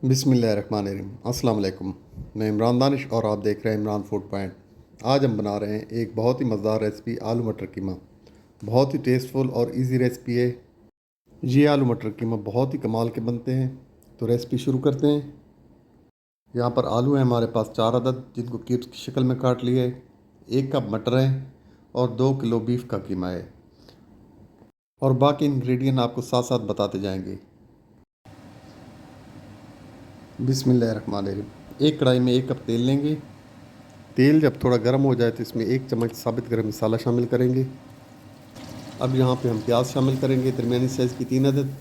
बिस्मिल्लाहिर्रहमानिर्रहीम। अस्सलाम वालेकुम। मैं इमरान दानिश और आप देख रहे हैं इमरान फूड पॉइंट। आज हम बना रहे हैं एक बहुत ही मज़ेदार रेसिपी, आलू मटर कीमा। बहुत ही टेस्टफुल और इजी रेसिपी है। ये आलू मटर कीमा बहुत ही कमाल के बनते हैं। तो रेसिपी शुरू करते हैं। यहाँ पर आलू हैं हमारे पास 4 अदद, जिनको क्यूब्स की शक्ल में काट लिए। 1 कप मटर है और 2 किलो बीफ का कीमा है। और बाकी इंग्रेडिएंट आपको साथ साथ बताते जाएंगे। बिस्मिल्लाहिर्रहमानिर्रहीम। एक कढ़ाई में 1 कप तेल लेंगे। तेल जब थोड़ा गर्म हो जाए तो इसमें 1 चम्मच साबित गरम मसाला शामिल करेंगे। अब यहाँ पे हम प्याज शामिल करेंगे, दरमियानी साइज़ की 3 अदद।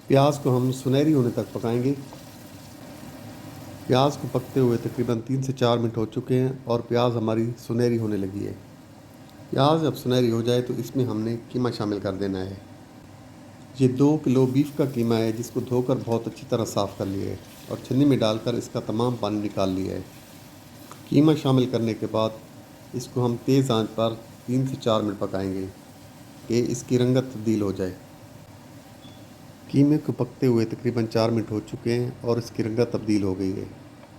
प्याज को हम सुनहरी होने तक पकाएंगे। प्याज को पकते हुए तकरीबन 3 से 4 मिनट हो चुके हैं और प्याज हमारी सुनहरी होने लगी है। प्याज जब सुनहरी हो जाए तो इसमें हमने कीमा शामिल कर देना है। ये 2 किलो बीफ का कीमा है, जिसको धोकर बहुत अच्छी तरह साफ़ कर लिया है और छन्नी में डालकर इसका तमाम पानी निकाल लिया है। कीमा शामिल करने के बाद इसको हम तेज़ आंच पर 3 से 4 मिनट पकाएंगे कि इसकी रंगत तब्दील हो जाए। कीमे को पकते हुए तकरीबन 4 मिनट हो चुके हैं और इसकी रंगत तब्दील हो गई है।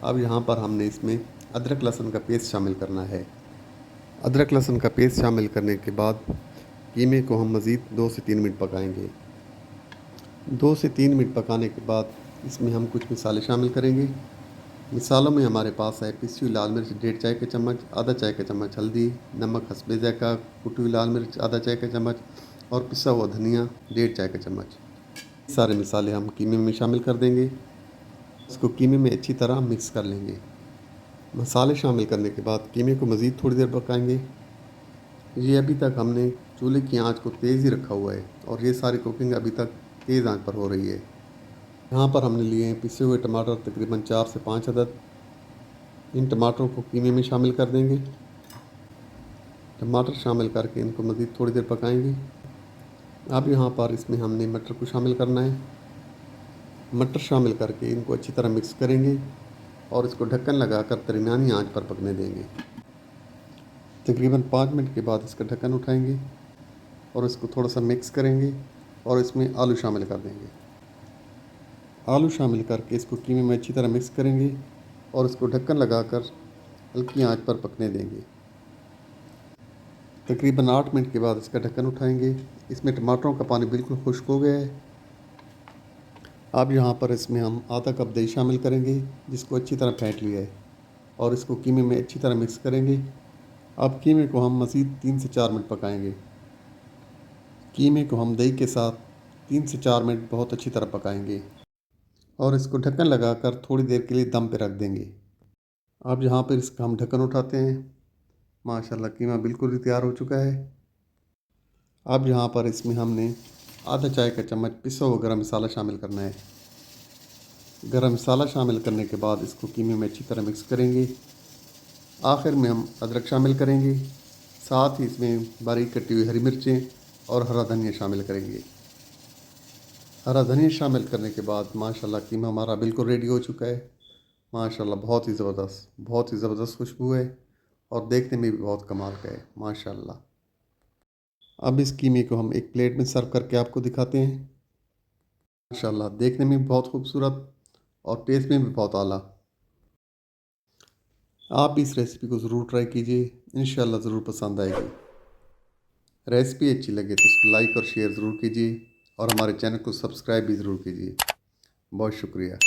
अब यहाँ पर हमने इसमें अदरक लहसुन का पेस्ट शामिल करना है। अदरक लहसुन का पेस्ट शामिल करने के बाद कीमे को हम मज़ीद 2 से 3 मिनट पकाएंगे। 2 से 3 मिनट पकाने के बाद इसमें हम कुछ मसाले शामिल करेंगे। मिसालों में हमारे पास है पिसी हुई लाल मिर्च 1.5 चाय का चम्मच, आधा चाय का चम्मच हल्दी, नमक हस्बे ज़ायक़ा, कुटी हुई लाल मिर्च आधा चाय का चम्मच और पिसा हुआ धनिया 1.5 चाय का चम्मच। सारे मसाले हम कीमे में शामिल कर देंगे। इसको कीमे में अच्छी तरह मिक्स कर लेंगे। मसाले शामिल करने के बाद कीमे को मज़ीद थोड़ी देर पकाएंगे। ये अभी तक हमने चूल्हे की आंच को तेज़ ही रखा हुआ है और ये सारी कुकिंग अभी तक तेज़ आंच पर हो रही है। यहाँ पर हमने लिए हैं पिसे हुए टमाटर तकरीबन 4 से 5 अदद। इन टमाटरों को कीमे में शामिल कर देंगे। टमाटर शामिल करके इनको मज़ीद थोड़ी देर पकाएंगे। अब यहाँ पर इसमें हमने मटर को शामिल करना है। मटर शामिल करके इनको अच्छी तरह मिक्स करेंगे और इसको ढक्कन लगाकर दरमियानी आंच पर पकने देंगे। तकरीबन 5 मिनट के बाद इसका ढक्कन उठाएंगे और इसको थोड़ा सा मिक्स करेंगे और इसमें आलू शामिल कर देंगे। आलू शामिल करके इसको कीमे में अच्छी तरह मिक्स करेंगे और इसको ढक्कन लगाकर हल्की आंच पर पकने देंगे। तकरीबन 8 मिनट के बाद इसका ढक्कन उठाएंगे। इसमें टमाटरों का पानी बिल्कुल खुश्क हो गया है। अब यहाँ पर इसमें हम आधा कप दही शामिल करेंगे, जिसको अच्छी तरह फेंट लिया है और इसको कीमे में अच्छी तरह मिक्स करेंगे। अब कीमे को हम मज़ीद 3 से 4 मिनट पकाएंगे। कीमे को हम दही के साथ 3 से 4 मिनट बहुत अच्छी तरह पकाएंगे और इसको ढक्कन लगाकर थोड़ी देर के लिए दम पे रख देंगे। अब यहाँ पर इसका हम ढक्कन उठाते हैं। माशाल्लाह कीमा बिल्कुल ही तैयार हो चुका है। अब यहाँ पर इसमें हमने आधा चाय का चम्मच पिसा हुआ गरम मसाला शामिल करना है। गरम मसाला शामिल करने के बाद इसको कीमे में अच्छी तरह मिक्स करेंगे। आखिर में हम अदरक शामिल करेंगे। साथ ही इसमें बारीक कटी हुई हरी मिर्चें और हरा धनिया शामिल करेंगे। हरा धनिया शामिल करने के बाद माशाल्लाह कीमा हमारा बिल्कुल रेडी हो चुका है। माशाल्लाह बहुत ही ज़बरदस्त खुशबू है और देखने में भी बहुत कमाल का है माशाल्लाह। अब इस कीमे को हम एक प्लेट में सर्व करके आपको दिखाते हैं। माशाल्लाह देखने में भी बहुत खूबसूरत और टेस्ट में भी बहुत आला। आप भी इस रेसिपी को ज़रूर ट्राई कीजिए, इंशाल्लाह ज़रूर पसंद आएगी। रेसिपी अच्छी लगे तो इसको लाइक और शेयर ज़रूर कीजिए और हमारे चैनल को सब्सक्राइब भी ज़रूर कीजिए। बहुत शुक्रिया।